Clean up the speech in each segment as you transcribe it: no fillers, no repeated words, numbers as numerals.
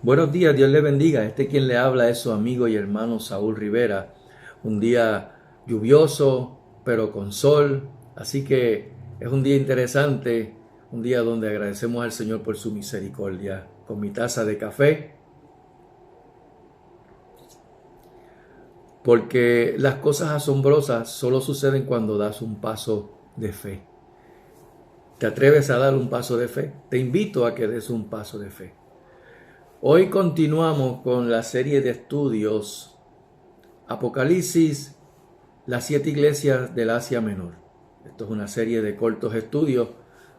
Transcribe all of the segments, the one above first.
Buenos días, Dios le bendiga. Quien le habla es su amigo y hermano Saúl Rivera. Un día lluvioso, pero con sol. Así que es un día interesante, un día donde agradecemos al Señor por su misericordia. Con mi taza de café, porque las cosas asombrosas solo suceden cuando das un paso de fe. ¿Te atreves a dar un paso de fe? Te invito a que des un paso de fe. Hoy continuamos con la serie de estudios Apocalipsis, las 7 iglesias del Asia Menor. Esto es una serie de cortos estudios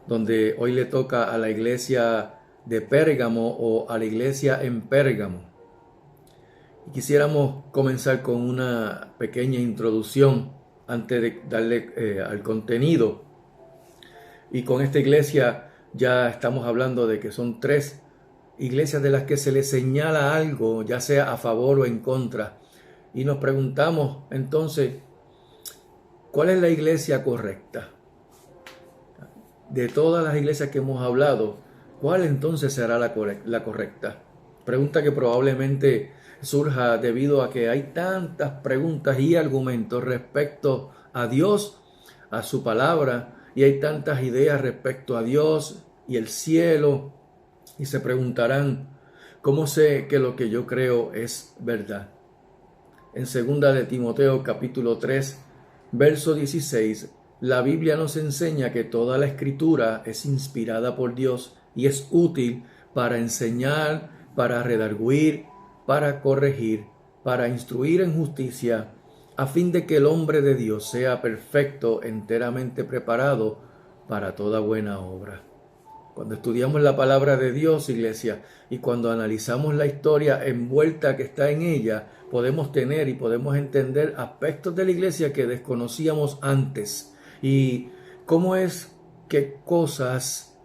donde hoy le toca a la iglesia de Pérgamo o a la iglesia en Pérgamo. Y quisiéramos comenzar con una pequeña introducción antes de darle al contenido. Y con esta iglesia ya estamos hablando de que son 3 iglesias de las que se le señala algo, ya sea a favor o en contra. Y nos preguntamos entonces, ¿cuál es la iglesia correcta? De todas las iglesias que hemos hablado, ¿cuál entonces será la correcta? Pregunta que probablemente surja debido a que hay tantas preguntas y argumentos respecto a Dios, a su palabra, y hay tantas ideas respecto a Dios y el cielo, y se preguntarán, ¿cómo sé que lo que yo creo es verdad? En 2 de Timoteo capítulo 3, verso 16, la Biblia nos enseña que toda la escritura es inspirada por Dios y es útil para enseñar, para redarguir, para corregir, para instruir en justicia, a fin de que el hombre de Dios sea perfecto, enteramente preparado para toda buena obra. Cuando estudiamos la palabra de Dios, iglesia, y cuando analizamos la historia envuelta que está en ella, podemos tener y podemos entender aspectos de la iglesia que desconocíamos antes. Y cómo es que cosas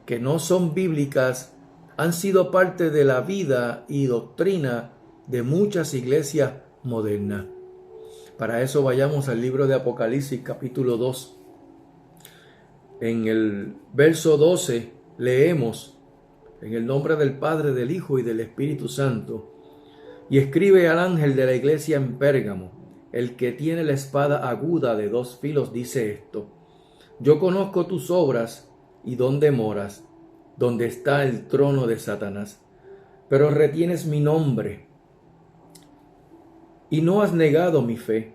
que no son bíblicas han sido parte de la vida y doctrina de muchas iglesias modernas. Para eso vayamos al libro de Apocalipsis capítulo 2. En el verso 12 leemos, en el nombre del Padre, del Hijo y del Espíritu Santo, y escribe al ángel de la iglesia en Pérgamo, el que tiene la espada aguda de 2 filos, dice esto: yo conozco tus obras y dónde moras, donde está el trono de Satanás, pero retienes mi nombre y no has negado mi fe,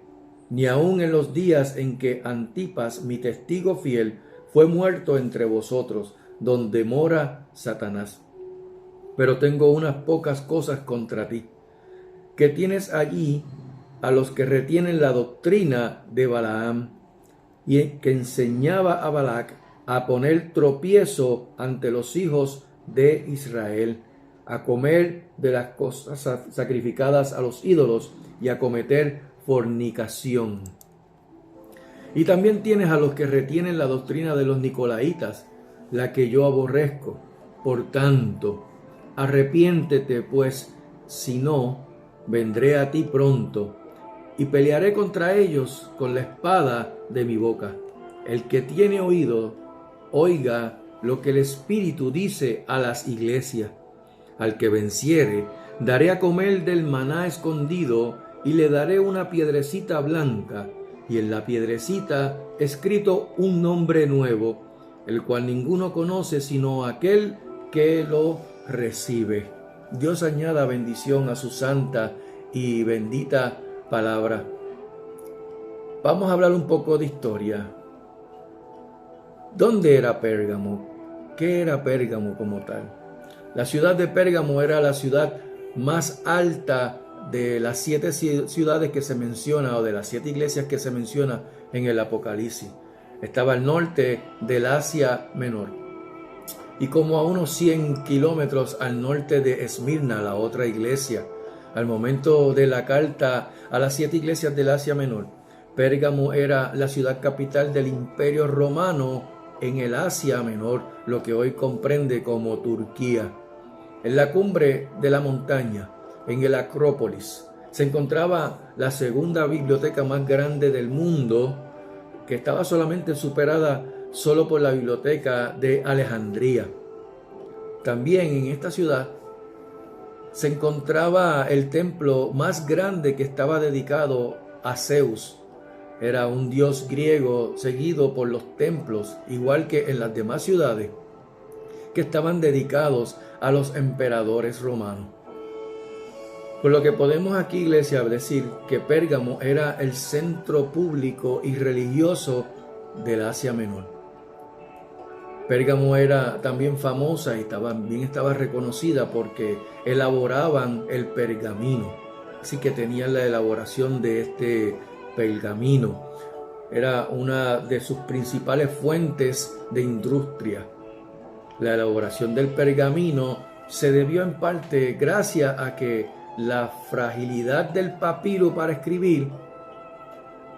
ni aun en los días en que Antipas, mi testigo fiel, fue muerto entre vosotros, donde mora Satanás. Pero tengo unas pocas cosas contra ti, que tienes allí a los que retienen la doctrina de Balaam, y que enseñaba a Balac a poner tropiezo ante los hijos de Israel, a comer de las cosas sacrificadas a los ídolos y a cometer fornicación. Y también tienes a los que retienen la doctrina de los nicolaitas, la que yo aborrezco. Por tanto, arrepiéntete, pues, si no, vendré a ti pronto y pelearé contra ellos con la espada de mi boca. El que tiene oído, oiga lo que el Espíritu dice a las iglesias. Al que venciere, daré a comer del maná escondido y le daré una piedrecita blanca, y en la piedrecita escrito un nombre nuevo, el cual ninguno conoce sino aquel que lo recibe. Dios añada bendición a su santa y bendita palabra. Vamos a hablar un poco de historia. ¿Dónde era Pérgamo? ¿Qué era Pérgamo como tal? La ciudad de Pérgamo era la ciudad más alta de las 7 ciudades que se menciona, o de las 7 iglesias que se menciona en el Apocalipsis. Estaba al norte del Asia Menor y como a unos 100 kilómetros al norte de Esmirna, la otra iglesia. Al momento de la carta a las 7 iglesias del Asia Menor, Pérgamo era la ciudad capital del Imperio Romano en el Asia Menor, lo que hoy comprende como Turquía. En la cumbre de la montaña, en el Acrópolis, se encontraba la segunda biblioteca más grande del mundo, que estaba solamente superada solo por la biblioteca de Alejandría. También en esta ciudad se encontraba el templo más grande que estaba dedicado a Zeus. Era un dios griego seguido por los templos, igual que en las demás ciudades, que estaban dedicados a los emperadores romanos. Por lo que podemos aquí, iglesia, decir que Pérgamo era el centro público y religioso del Asia Menor. Pérgamo era también famosa y estaba reconocida porque elaboraban el pergamino. Así que tenían la elaboración de este pergamino. Era una de sus principales fuentes de industria. La elaboración del pergamino se debió en parte gracias a que la fragilidad del papiro para escribir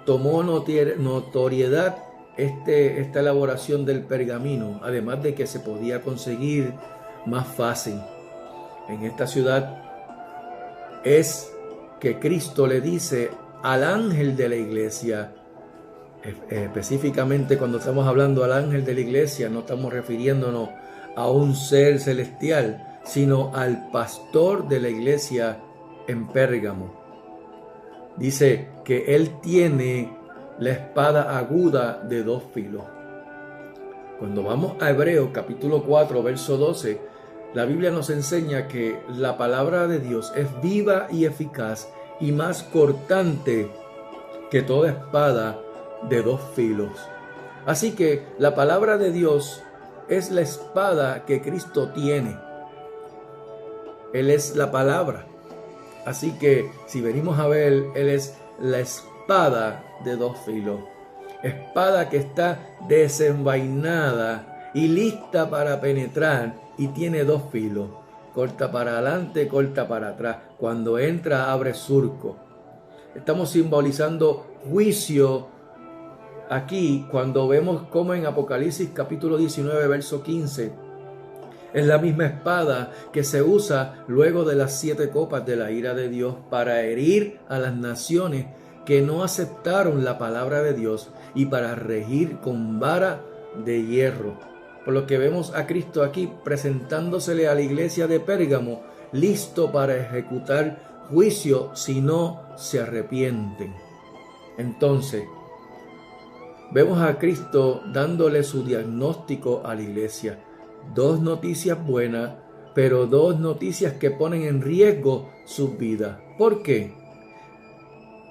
tomó notoriedad esta elaboración del pergamino, además de que se podía conseguir más fácil. En esta ciudad es que Cristo le dice al ángel de la iglesia, específicamente cuando estamos hablando al ángel de la iglesia, no estamos refiriéndonos a un ser celestial, sino al pastor de la iglesia en Pérgamo. Dice que él tiene la espada aguda de 2 filos. Cuando vamos a Hebreos capítulo 4, verso 12, la Biblia nos enseña que la palabra de Dios es viva y eficaz y más cortante que toda espada de 2 filos. Así que la palabra de Dios es la espada que Cristo tiene. Él es la palabra. Así que si venimos a ver, Él es la espada de 2 filos. Espada que está desenvainada y lista para penetrar y tiene 2 filos. Corta para adelante, corta para atrás. Cuando entra, abre surco. Estamos simbolizando juicio aquí cuando vemos como en Apocalipsis capítulo 19, verso 15, es la misma espada que se usa luego de las 7 copas de la ira de Dios para herir a las naciones que no aceptaron la palabra de Dios y para regir con vara de hierro. Por lo que vemos a Cristo aquí presentándosele a la iglesia de Pérgamo, listo para ejecutar juicio si no se arrepienten. Entonces, vemos a Cristo dándole su diagnóstico a la iglesia. 2 noticias buenas, pero 2 noticias que ponen en riesgo sus vidas. ¿Por qué?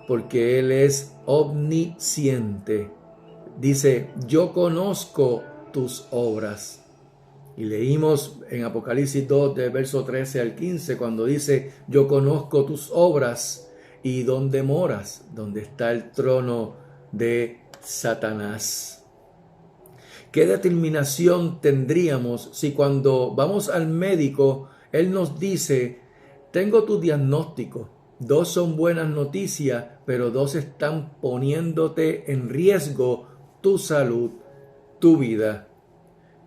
Porque Él es omnisciente. Dice, yo conozco tus obras. Y leímos en Apocalipsis 2, del verso 13 al 15, cuando dice, yo conozco tus obras y dónde moras, donde está el trono de Satanás. ¿Qué determinación tendríamos si cuando vamos al médico, él nos dice, tengo tu diagnóstico, 2 son buenas noticias, pero 2 están poniéndote en riesgo tu salud, tu vida?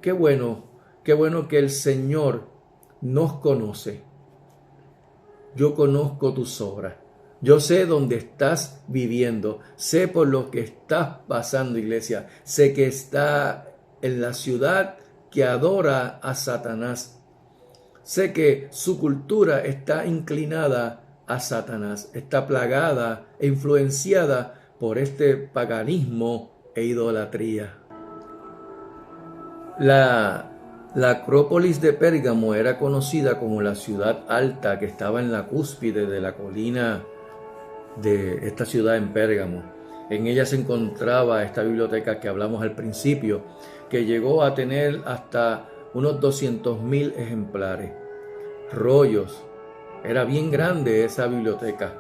Qué bueno que el Señor nos conoce. Yo conozco tus obras. Yo sé dónde estás viviendo. Sé por lo que estás pasando, iglesia. Sé que está en la ciudad que adora a Satanás. Sé que su cultura está inclinada a Satanás. Está plagada e influenciada por este paganismo e idolatría. La Acrópolis de Pérgamo era conocida como la ciudad alta que estaba en la cúspide de la colina de esta ciudad en Pérgamo. En ella se encontraba esta biblioteca que hablamos al principio, que llegó a tener hasta unos 200,000 ejemplares. Rollos. Era bien grande esa biblioteca.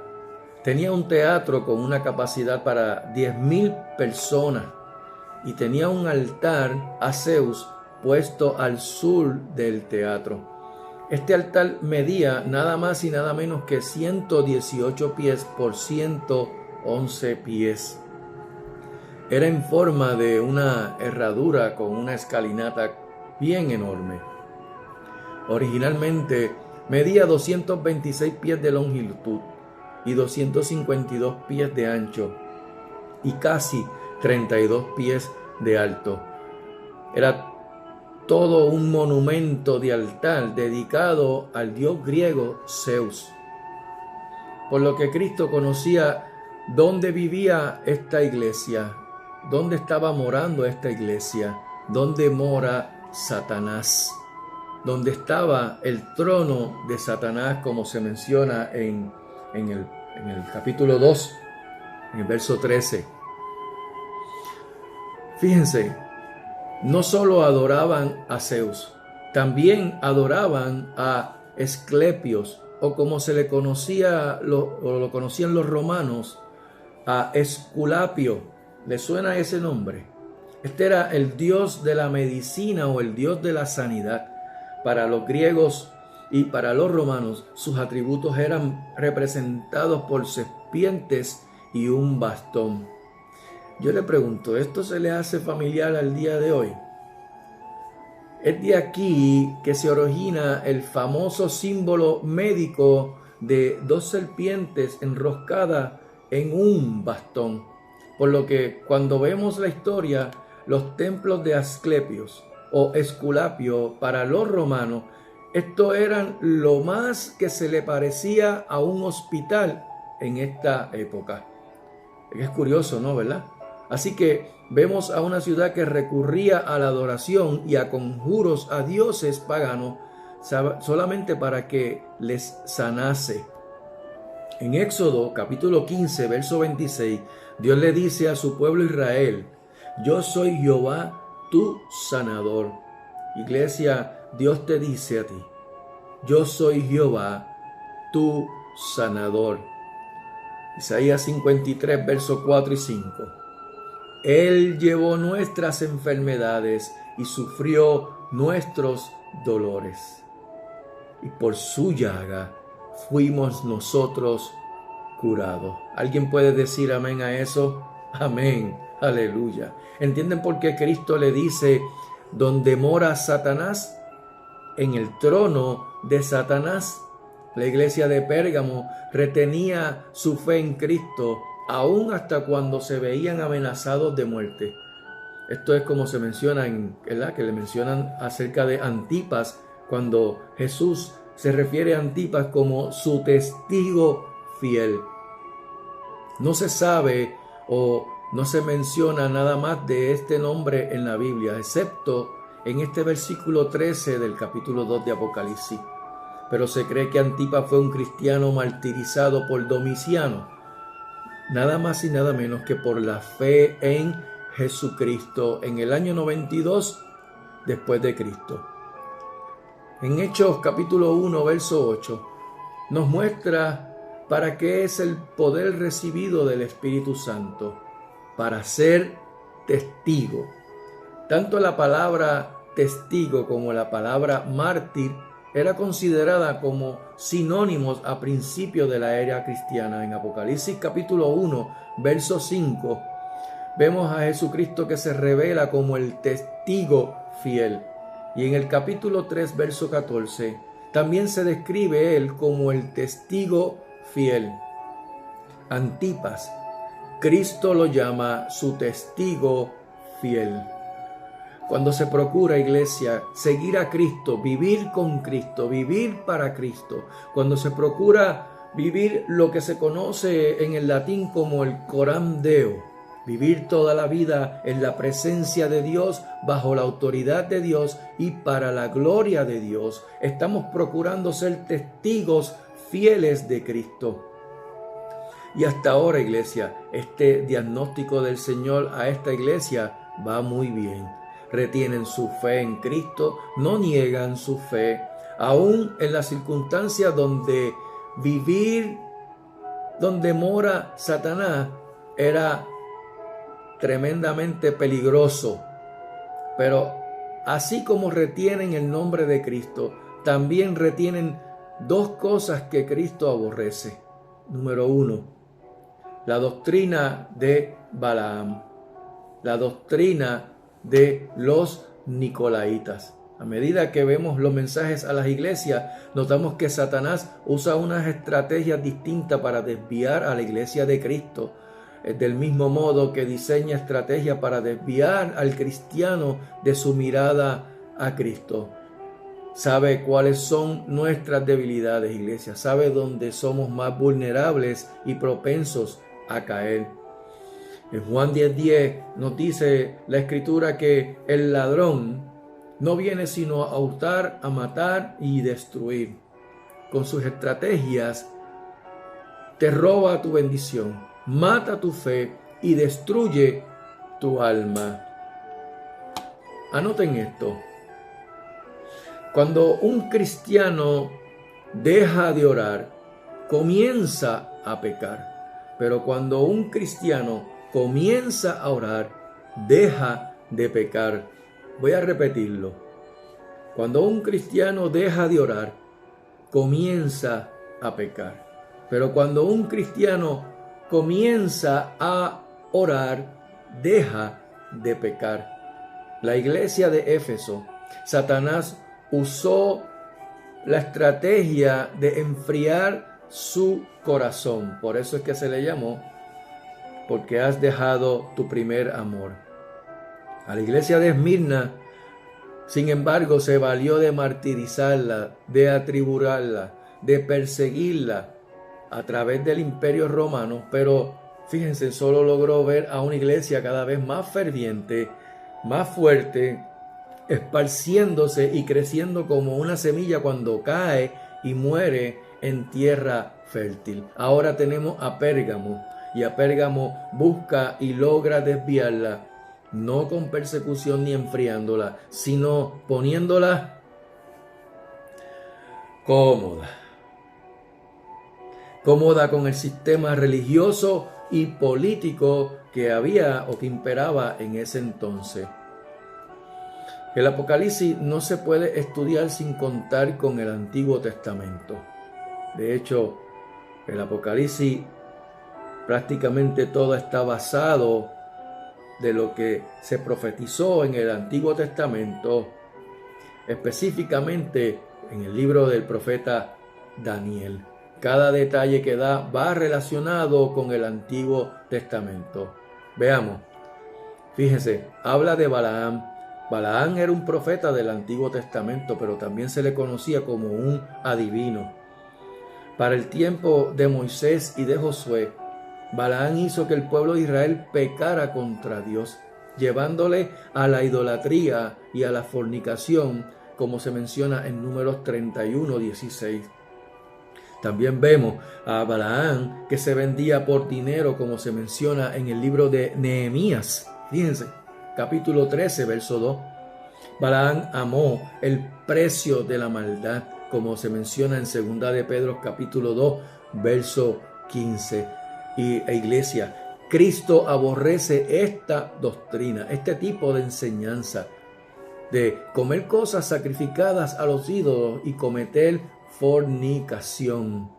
Tenía un teatro con una capacidad para 10,000 personas y tenía un altar a Zeus puesto al sur del teatro. Este altar medía nada más y nada menos que 118 pies por 111 pies. Era en forma de una herradura con una escalinata bien enorme. Originalmente medía 226 pies de longitud y 252 pies de ancho y casi 32 pies de alto. Era todo un monumento de altar dedicado al dios griego Zeus. Por lo que Cristo conocía dónde vivía esta iglesia, dónde estaba morando esta iglesia, dónde mora Satanás, dónde estaba el trono de Satanás, como se menciona en el capítulo 2, en el verso 13. Fíjense, no solo adoraban a Zeus, también adoraban a Esclepios, o como se le conocía, lo conocían los romanos, a Esculapio. ¿Le suena ese nombre? Este era el dios de la medicina o el dios de la sanidad. Para los griegos y para los romanos, sus atributos eran representados por serpientes y un bastón. Yo le pregunto, ¿esto se le hace familiar al día de hoy? Es de aquí que se origina el famoso símbolo médico de dos serpientes enroscadas en un bastón. Por lo que cuando vemos la historia, los templos de Asclepios o Esculapio para los romanos, estos eran lo más que se le parecía a un hospital en esta época. Es curioso, ¿no? ¿Verdad? Así que vemos a una ciudad que recurría a la adoración y a conjuros a dioses paganos solamente para que les sanase. En Éxodo capítulo 15, verso 26, Dios le dice a su pueblo Israel: yo soy Jehová, tu sanador. Iglesia, Dios te dice a ti: yo soy Jehová, tu sanador. Isaías 53, verso 4 y 5. Él llevó nuestras enfermedades y sufrió nuestros dolores. Y por su llaga fuimos nosotros curados. ¿Alguien puede decir amén a eso? Amén. Aleluya. ¿Entienden por qué Cristo le dice: donde mora Satanás? En el trono de Satanás. La iglesia de Pérgamo retenía su fe en Cristo aún hasta cuando se veían amenazados de muerte. Esto es como se menciona ¿verdad? Que le mencionan acerca de Antipas, cuando Jesús se refiere a Antipas como su testigo fiel. No se sabe o no se menciona nada más de este nombre en la Biblia, excepto en este versículo 13 del capítulo 2 de Apocalipsis. Pero se cree que Antipas fue un cristiano martirizado por Domiciano, nada más y nada menos que por la fe en Jesucristo en el año 92 después de Cristo. En Hechos capítulo 1, verso 8, nos muestra para qué es el poder recibido del Espíritu Santo: para ser testigo. Tanto la palabra testigo como la palabra mártir era considerada como sinónimos a principios de la era cristiana. En Apocalipsis capítulo 1, verso 5, vemos a Jesucristo que se revela como el testigo fiel. Y en el capítulo 3, verso 14, también se describe él como el testigo fiel. Antipas, Cristo lo llama su testigo fiel. Cuando se procura, iglesia, seguir a Cristo, vivir con Cristo, vivir para Cristo, cuando se procura vivir lo que se conoce en el latín como el coram Deo, vivir toda la vida en la presencia de Dios, bajo la autoridad de Dios y para la gloria de Dios, estamos procurando ser testigos fieles de Cristo. Y hasta ahora, iglesia, este diagnóstico del Señor a esta iglesia va muy bien. Retienen su fe en Cristo, no niegan su fe, aún en las circunstancias donde vivir, donde mora Satanás, era tremendamente peligroso. Pero así como retienen el nombre de Cristo, también retienen dos cosas que Cristo aborrece. Número 1, la doctrina de Balaam, la doctrina de los Nicolaitas. A medida que vemos los mensajes a las iglesias, notamos que Satanás usa unas estrategias distintas para desviar a la iglesia de Cristo, del mismo modo que diseña estrategias para desviar al cristiano de su mirada a Cristo sabe cuáles son nuestras debilidades, iglesia. Sabe dónde somos más vulnerables y propensos a caer. En Juan 10:10 nos dice la Escritura que el ladrón no viene sino a hurtar, a matar y destruir. Con sus estrategias te roba tu bendición, mata tu fe y destruye tu alma. Anoten esto. Cuando un cristiano deja de orar, comienza a pecar. Pero cuando un cristiano comienza a orar, deja de pecar. Voy a repetirlo. Cuando un cristiano deja de orar, comienza a pecar. Pero cuando un cristiano comienza a orar, deja de pecar. La iglesia de Éfeso, Satanás usó la estrategia de enfriar su corazón. Por eso es que se le llamó, porque has dejado tu primer amor. A la iglesia de Esmirna, sin embargo, se valió de martirizarla, de atribularla, de perseguirla a través del Imperio Romano, pero fíjense, solo logró ver a una iglesia cada vez más ferviente, más fuerte, esparciéndose y creciendo como una semilla cuando cae y muere en tierra fértil. Ahora tenemos a Pérgamo, y a Pérgamo busca y logra desviarla, no con persecución ni enfriándola, sino poniéndola cómoda con el sistema religioso y político que había o que imperaba en ese entonces. El Apocalipsis no se puede estudiar sin contar con el Antiguo Testamento. De hecho, el Apocalipsis prácticamente todo está basado de lo que se profetizó en el Antiguo Testamento, específicamente en el libro del profeta Daniel. Cada detalle que da va relacionado con el Antiguo Testamento. Veamos, fíjense, habla de Balaam. Balaam era un profeta del Antiguo Testamento, pero también se le conocía como un adivino. Para el tiempo de Moisés y de Josué, Balaam hizo que el pueblo de Israel pecara contra Dios, llevándole a la idolatría y a la fornicación, como se menciona en Números 31:16. También vemos a Balaam que se vendía por dinero, como se menciona en el libro de Nehemías. Fíjense, capítulo 13, verso 2. Balaam amó el precio de la maldad, como se menciona en 2 de Pedro, capítulo 2, verso 15. Iglesia, Cristo aborrece esta doctrina, este tipo de enseñanza de comer cosas sacrificadas a los ídolos y cometer fornicación.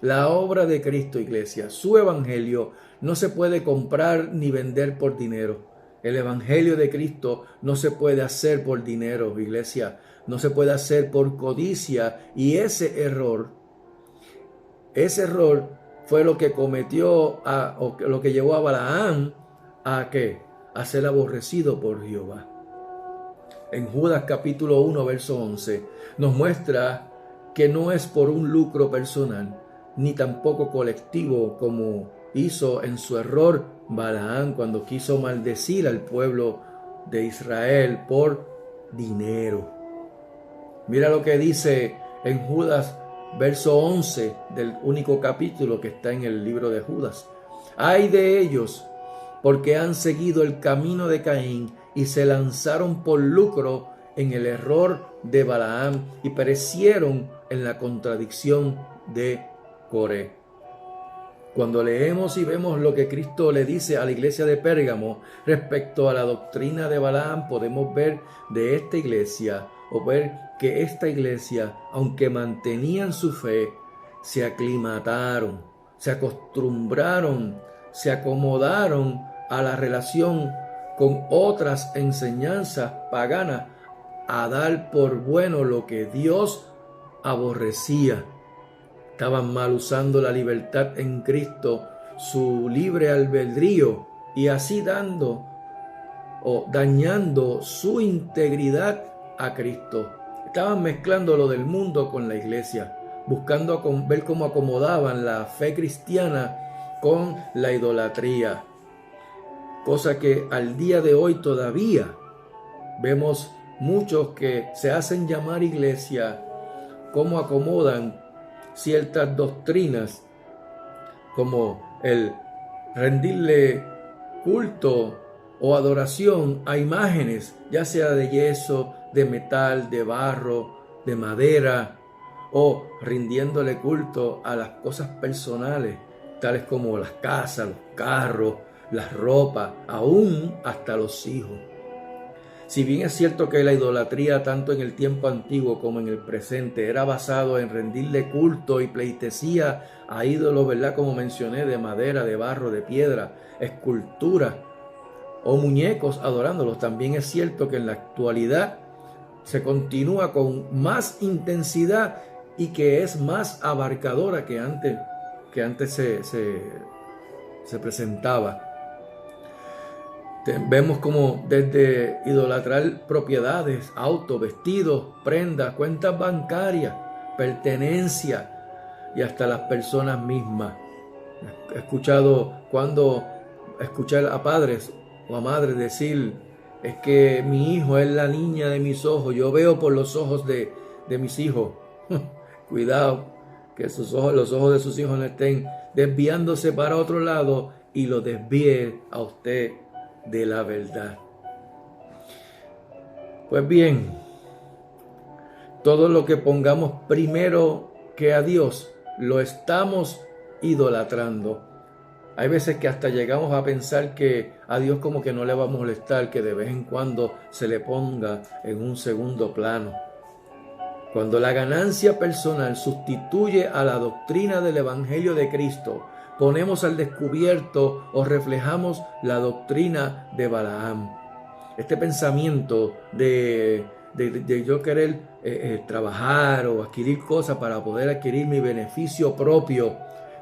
La obra de Cristo, iglesia, su evangelio no se puede comprar ni vender por dinero. El evangelio de Cristo no se puede hacer por dinero, iglesia, no se puede hacer por codicia, y ese error fue lo que cometió o lo que llevó a Balaam a ¿qué? A ser aborrecido por Jehová. En Judas capítulo 1, verso 11, nos muestra que no es por un lucro personal, ni tampoco colectivo, como hizo en su error Balaam cuando quiso maldecir al pueblo de Israel por dinero. Mira lo que dice en Judas verso 11 del único capítulo que está en el libro de Judas. Ay de ellos, porque han seguido el camino de Caín y se lanzaron por lucro en el error de Balaam y perecieron en la contradicción de Coré. Cuando leemos y vemos lo que Cristo le dice a la iglesia de Pérgamo respecto a la doctrina de Balaam, podemos ver de esta iglesia o ver que esta iglesia, aunque mantenían su fe, se aclimataron, se acostumbraron, se acomodaron a la relación con otras enseñanzas paganas, a dar por bueno lo que Dios aborrecía. Estaban mal usando la libertad en Cristo, su libre albedrío, y así dañando su integridad a Cristo. Estaban mezclando lo del mundo con la iglesia, buscando ver cómo acomodaban la fe cristiana con la idolatría. Cosa que al día de hoy todavía vemos muchos que se hacen llamar iglesia, cómo acomodan ciertas doctrinas, como el rendirle culto o adoración a imágenes, ya sea de yeso, de metal, de barro, de madera, o rindiéndole culto a las cosas personales, tales como las casas, los carros, las ropas, aún hasta los hijos. Si bien es cierto que la idolatría, tanto en el tiempo antiguo como en el presente, era basado en rendirle culto y pleitesía a ídolos, ¿verdad? Como mencioné, de madera, de barro, de piedra, escultura o muñecos adorándolos, también es cierto que en la actualidad se continúa con más intensidad y que es más abarcadora que antes se presentaba. Vemos como desde idolatrar propiedades, autos, vestidos, prendas, cuentas bancarias, pertenencia y hasta las personas mismas. He escuchado escuchar a padres o a madres decir: es que mi hijo es la niña de mis ojos, yo veo por los ojos de mis hijos. Cuidado, que los ojos de sus hijos no estén desviándose para otro lado y lo desvíe a usted de la verdad. Pues bien, todo lo que pongamos primero que a Dios, lo estamos idolatrando. Hay veces que hasta llegamos a pensar que a Dios como que no le va a molestar que de vez en cuando se le ponga en un segundo plano. Cuando la ganancia personal sustituye a la doctrina del Evangelio de Cristo, ponemos al descubierto o reflejamos la doctrina de Balaam. Este pensamiento de yo querer trabajar o adquirir cosas para poder adquirir mi beneficio propio,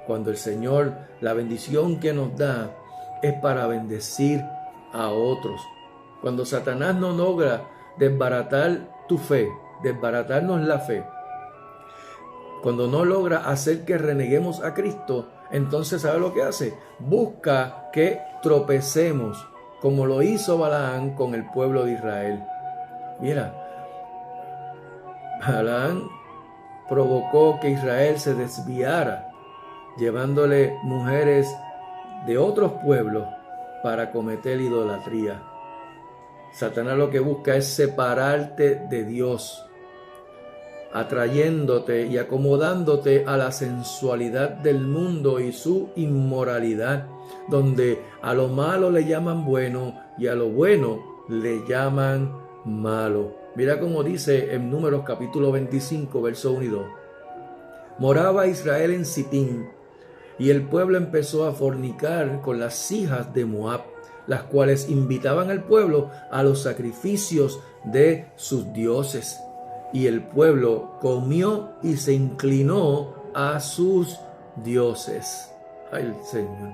cuando el Señor, la bendición que nos da es para bendecir a otros. Cuando Satanás no logra desbaratar tu fe, desbaratarnos la fe, cuando no logra hacer que reneguemos a Cristo, entonces ¿sabe lo que hace? Busca que tropecemos, como lo hizo Balaam con el pueblo de Israel. Mira, Balaam provocó que Israel se desviara, llevándole mujeres de otros pueblos para cometer idolatría. Satanás lo que busca es separarte de Dios, atrayéndote y acomodándote a la sensualidad del mundo y su inmoralidad, donde a lo malo le llaman bueno y a lo bueno le llaman malo. Mira cómo dice en Números capítulo 25, verso 1 y 2. Moraba Israel en Sitín, y el pueblo empezó a fornicar con las hijas de Moab, las cuales invitaban al pueblo a los sacrificios de sus dioses. Y el pueblo comió y se inclinó a sus dioses. Ay, Señor.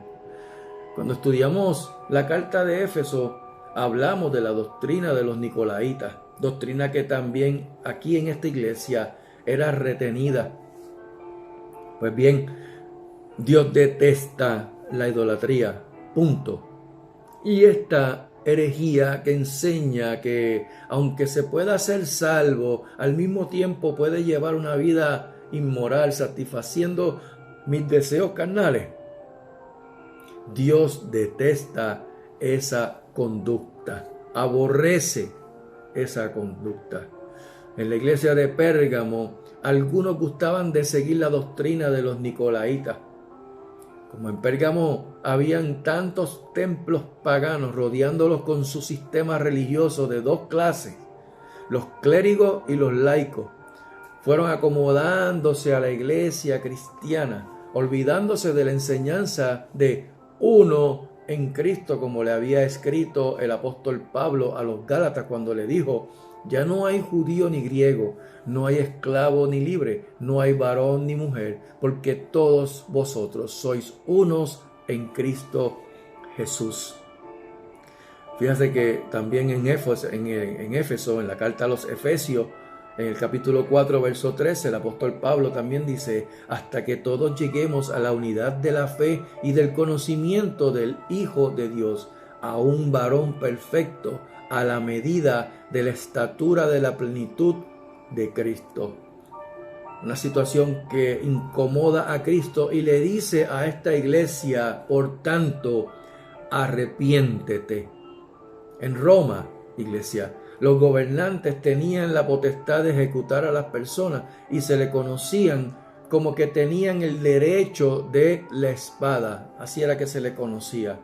Cuando estudiamos la carta de Éfeso, hablamos de la doctrina de los Nicolaitas, doctrina que también aquí en esta iglesia era retenida. Pues bien, Dios detesta la idolatría, punto. Y esta herejía que enseña que aunque se pueda ser salvo, al mismo tiempo puede llevar una vida inmoral, satisfaciendo mis deseos carnales. Dios detesta esa conducta, aborrece esa conducta. En la iglesia de Pérgamo, algunos gustaban de seguir la doctrina de los Nicolaitas. Como en Pérgamo habían tantos templos paganos rodeándolos con su sistema religioso de dos clases, los clérigos y los laicos, fueron acomodándose a la iglesia cristiana, olvidándose de la enseñanza de uno en Cristo, como le había escrito el apóstol Pablo a los Gálatas cuando le dijo: ya no hay judío ni griego, no hay esclavo ni libre, no hay varón ni mujer, porque todos vosotros sois unos en Cristo Jesús. Fíjate que también en Éfeso, en la carta a los Efesios, en el capítulo 4, verso 13, el apóstol Pablo también dice: hasta que todos lleguemos a la unidad de la fe y del conocimiento del Hijo de Dios, a un varón perfecto, a la medida de la estatura de la plenitud de Cristo. Una situación que incomoda a Cristo y le dice a esta iglesia: por tanto, arrepiéntete. En Roma, iglesia, los gobernantes tenían la potestad de ejecutar a las personas y se le conocían como que tenían el derecho de la espada. Así era que se le conocía.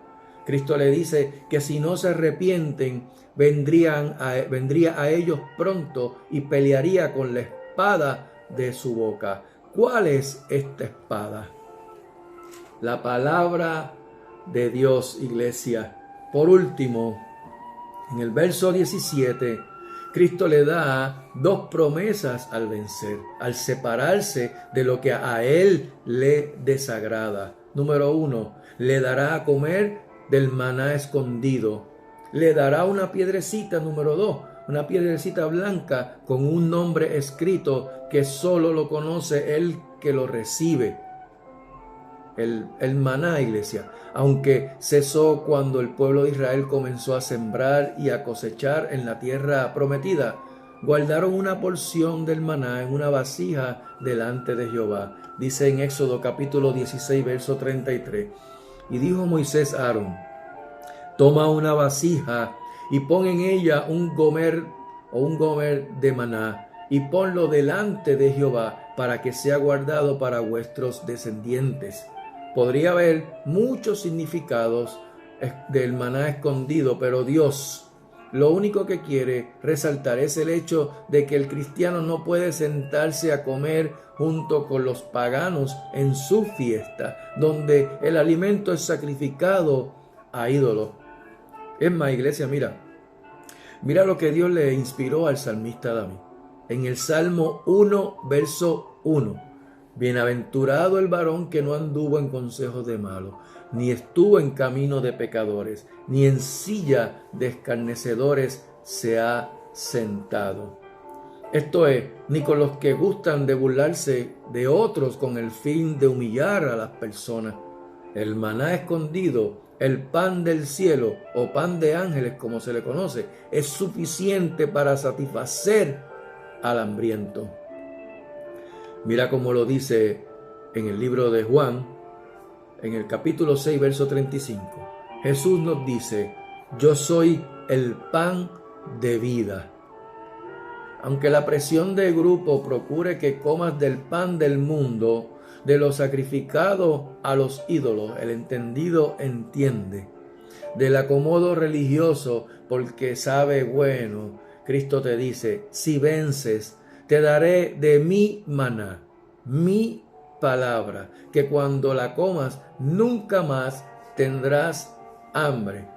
Cristo le dice que si no se arrepienten, vendría a ellos pronto y pelearía con la espada de su boca. ¿Cuál es esta espada? La palabra de Dios, iglesia. Por último, en el verso 17, Cristo le da dos promesas al vencer, al separarse de lo que a Él le desagrada. Número 1, le dará a comer del maná escondido. Le dará una piedrecita, número 2, una piedrecita blanca con un nombre escrito que solo lo conoce el que lo recibe. El maná, iglesia, aunque cesó cuando el pueblo de Israel comenzó a sembrar y a cosechar en la tierra prometida, guardaron una porción del maná en una vasija delante de Jehová. Dice en Éxodo capítulo 16, verso 33. Y dijo Moisés a Aarón: toma una vasija y pon en ella un gomer de maná y ponlo delante de Jehová para que sea guardado para vuestros descendientes. Podría haber muchos significados del maná escondido, pero Dios lo único que quiere resaltar es el hecho de que el cristiano no puede sentarse a comer junto con los paganos en su fiesta, donde el alimento es sacrificado a ídolos. Es más, iglesia, mira lo que Dios le inspiró al salmista David. En el Salmo 1, verso 1. Bienaventurado el varón que no anduvo en consejos de malos, ni estuvo en camino de pecadores, ni en silla de escarnecedores se ha sentado. Esto es, ni con los que gustan de burlarse de otros con el fin de humillar a las personas. El maná escondido, el pan del cielo o pan de ángeles como se le conoce, es suficiente para satisfacer al hambriento. Mira cómo lo dice en el libro de Juan, en el capítulo 6, verso 35. Jesús nos dice: yo soy el pan de vida. Aunque la presión del grupo procure que comas del pan del mundo, de lo sacrificado a los ídolos, el entendido entiende. Del acomodo religioso, porque sabe bueno, Cristo te dice: si vences, te daré de mi maná, mi palabra, que cuando la comas nunca más tendrás hambre.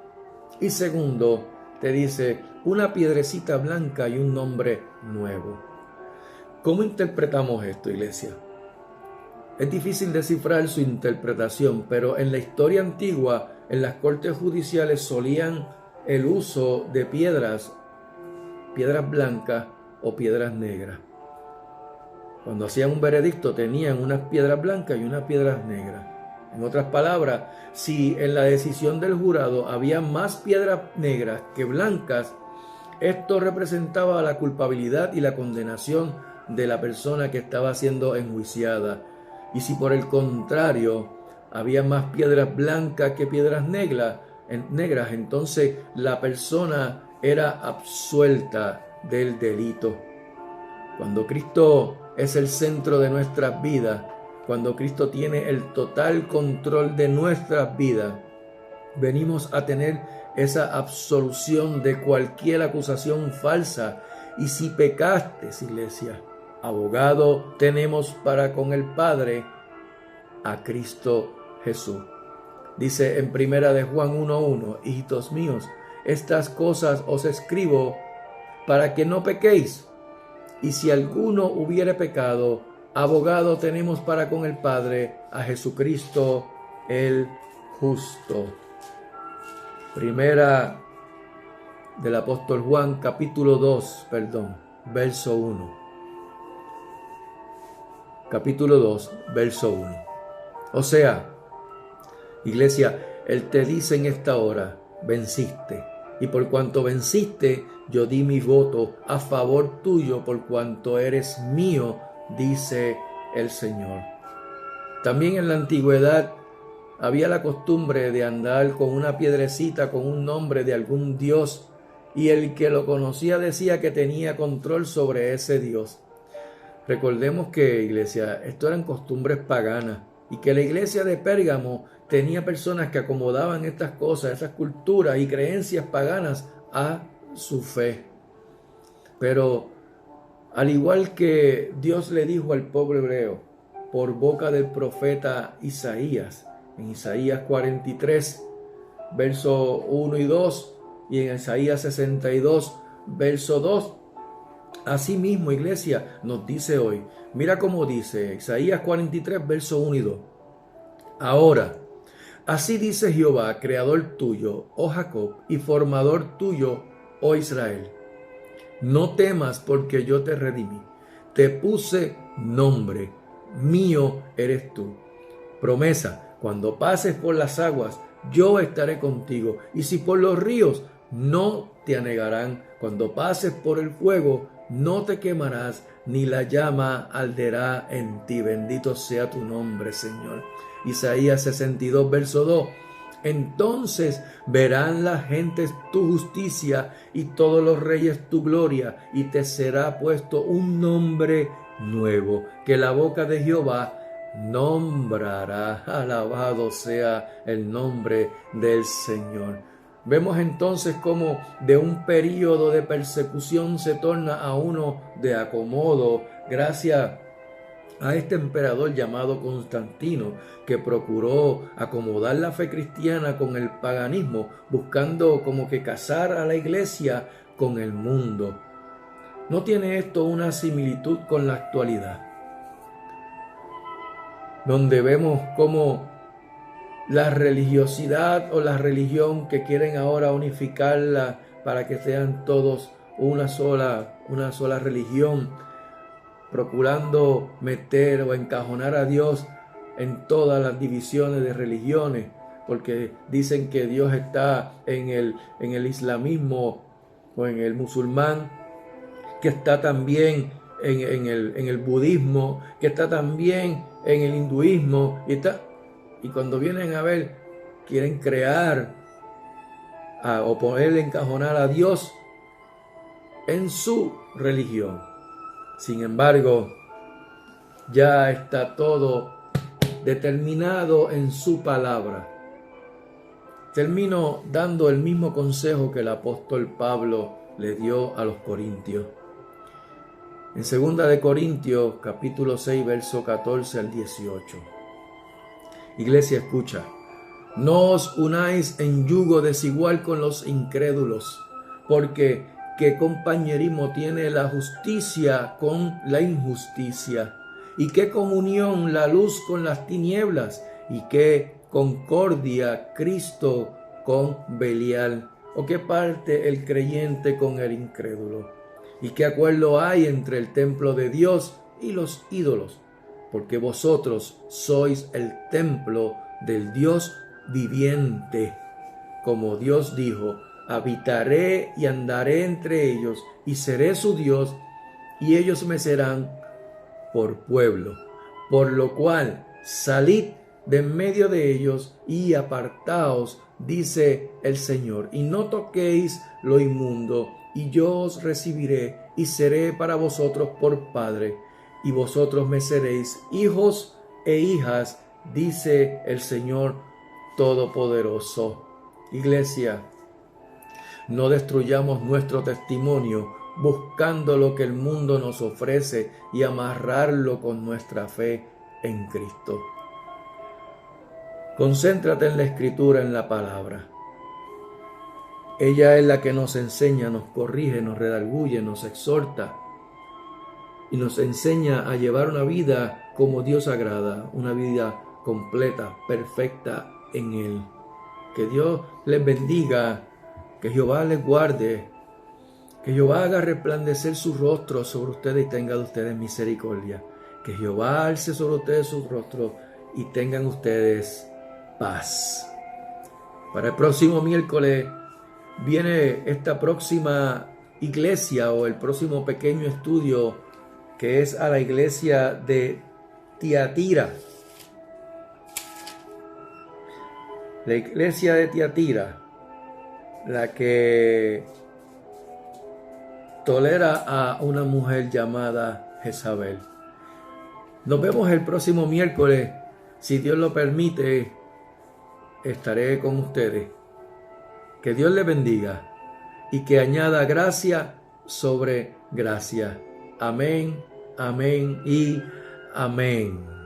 Y segundo, te dice una piedrecita blanca y un nombre nuevo. ¿Cómo interpretamos esto, iglesia? Es difícil descifrar su interpretación, pero en la historia antigua, en las cortes judiciales solían el uso de piedras blancas o piedras negras. Cuando hacían un veredicto tenían unas piedras blancas y unas piedras negras. En otras palabras, si en la decisión del jurado había más piedras negras que blancas, esto representaba la culpabilidad y la condenación de la persona que estaba siendo enjuiciada. Y si por el contrario había más piedras blancas que piedras negras, entonces la persona era absuelta del delito. Cuando Cristo es el centro de nuestras vidas, cuando Cristo tiene el total control de nuestras vidas, venimos a tener esa absolución de cualquier acusación falsa. Y si pecaste, iglesia, abogado tenemos para con el Padre, a Cristo Jesús. Dice en primera de Juan 1:1, hijitos míos, estas cosas os escribo para que no pequéis. Y si alguno hubiere pecado, abogado tenemos para con el Padre, a Jesucristo el justo. Primera del apóstol Juan, capítulo 2, verso 1. Capítulo 2, verso 1. O sea, iglesia, Él te dice en esta hora, venciste. Y por cuanto venciste, yo di mi voto a favor tuyo, por cuanto eres mío, dice el Señor. También en la antigüedad había la costumbre de andar con una piedrecita con un nombre de algún dios, y el que lo conocía decía que tenía control sobre ese dios. Recordemos que, iglesia, esto eran costumbres paganas, y que la iglesia de Pérgamo tenía personas que acomodaban estas cosas, esas culturas y creencias paganas a su fe. Pero al igual que Dios le dijo al pueblo hebreo por boca del profeta Isaías, en Isaías 43, verso 1 y 2, y en Isaías 62, verso 2, asimismo, iglesia, nos dice hoy, mira cómo dice Isaías 43, verso 1 y 2. Ahora, así dice Jehová, creador tuyo, oh Jacob, y formador tuyo, oh Israel. No temas, porque yo te redimí. Te puse nombre, mío eres tú. Promesa, cuando pases por las aguas, yo estaré contigo. Y si por los ríos, no te anegarán. Cuando pases por el fuego, no te quemarás, ni la llama arderá en ti. Bendito sea tu nombre, Señor. Isaías 62, verso 2. Entonces verán las gentes tu justicia y todos los reyes tu gloria, y te será puesto un nombre nuevo que la boca de Jehová nombrará. Alabado sea el nombre del Señor. Vemos entonces cómo de un período de persecución se torna a uno de acomodo gracias a este emperador llamado Constantino, que procuró acomodar la fe cristiana con el paganismo, buscando como que casar a la iglesia con el mundo. ¿No tiene esto una similitud con la actualidad? Donde vemos cómo la religiosidad o la religión que quieren ahora unificarla para que sean todos una sola religión, procurando meter o encajonar a Dios en todas las divisiones de religiones, porque dicen que Dios está en el islamismo o en el musulmán, que está también en el budismo, que está también en el hinduismo, y cuando vienen a ver, quieren crear o ponerle encajonar a Dios en su religión. Sin embargo, ya está todo determinado en su palabra. Termino dando el mismo consejo que el apóstol Pablo le dio a los corintios. En 2 de Corintios, capítulo 6, verso 14 al 18. Iglesia, escucha. No os unáis en yugo desigual con los incrédulos, porque ¿qué compañerismo tiene la justicia con la injusticia? ¿Y qué comunión la luz con las tinieblas? ¿Y qué concordia Cristo con Belial? ¿O qué parte el creyente con el incrédulo? ¿Y qué acuerdo hay entre el templo de Dios y los ídolos? Porque vosotros sois el templo del Dios viviente. Como Dios dijo, habitaré y andaré entre ellos, y seré su Dios, y ellos me serán por pueblo. Por lo cual, salid de en medio de ellos y apartaos, dice el Señor, y no toquéis lo inmundo, y yo os recibiré, y seré para vosotros por Padre, y vosotros me seréis hijos e hijas, dice el Señor Todopoderoso. Iglesia, no destruyamos nuestro testimonio buscando lo que el mundo nos ofrece y amarrarlo con nuestra fe en Cristo. Concéntrate en la Escritura, en la palabra. Ella es la que nos enseña, nos corrige, nos redarguye, nos exhorta y nos enseña a llevar una vida como Dios agrada, una vida completa, perfecta en Él. Que Dios les bendiga, que Jehová les guarde, Que Jehová haga resplandecer su rostro sobre ustedes y tenga de ustedes misericordia. Que Jehová alce sobre ustedes su rostro y tengan ustedes paz. Para el próximo miércoles viene esta próxima iglesia o el próximo pequeño estudio que es a la iglesia de Tiatira. La iglesia de Tiatira, la que tolera a una mujer llamada Jezabel. Nos vemos el próximo miércoles. Si Dios lo permite, estaré con ustedes. Que Dios les bendiga y que añada gracia sobre gracia. Amén, amén y amén.